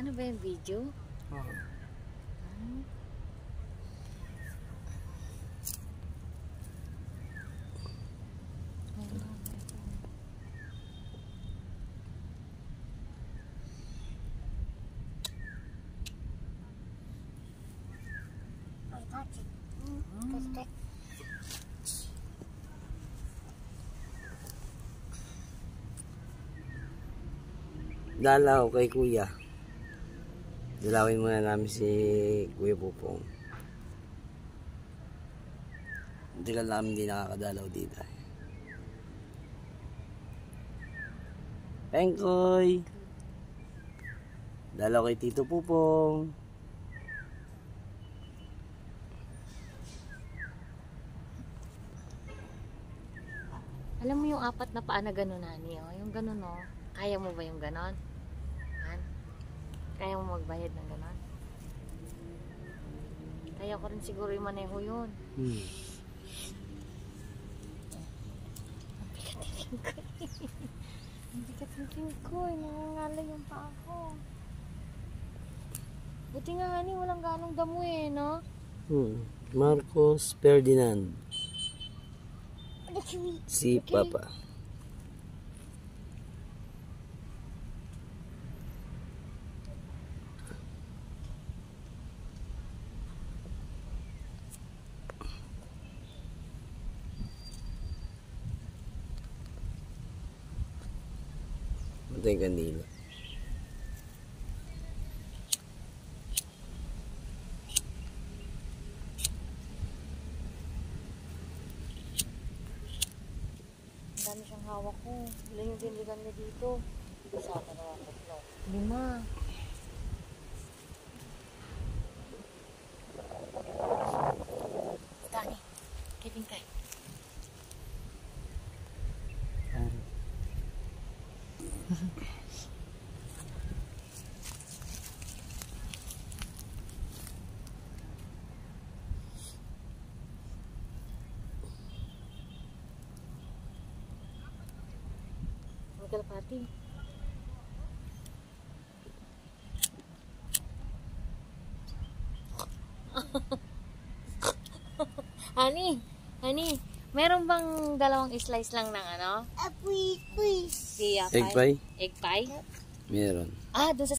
Ano ba yung video? Oo. Dalaw kay kuya. Dalawin muna namin si Kuya Pupong. Hindi ka namin hindi nakakadalaw dito. Pengkoy! Dalaw kay Tito Pupong. Alam mo yung apat na paa na gano'n, Nani, oh? Yung gano'n, oh. Kaya mo ba yung gano'n? Han? Kaya mo magbayad ng gano'n? Kaya ko rin siguro yung maneho yun. Ang bigat ng tingkoy. Nangangalay yung paa ko. Buti nga, Hani, walang ganong damo eh, no? Marcos Ferdinand. Si Papa. Ito yung kanila. Ang dami siyang hawak ko. Ilan yung dinligan niya dito? Isa, dalawa, tatlo. 5. Dani, kiping tayo. Kalpati. Honey, meron bang dalawang slice lang ng ano? Egg pie? Egg pie? Meron. Doon sa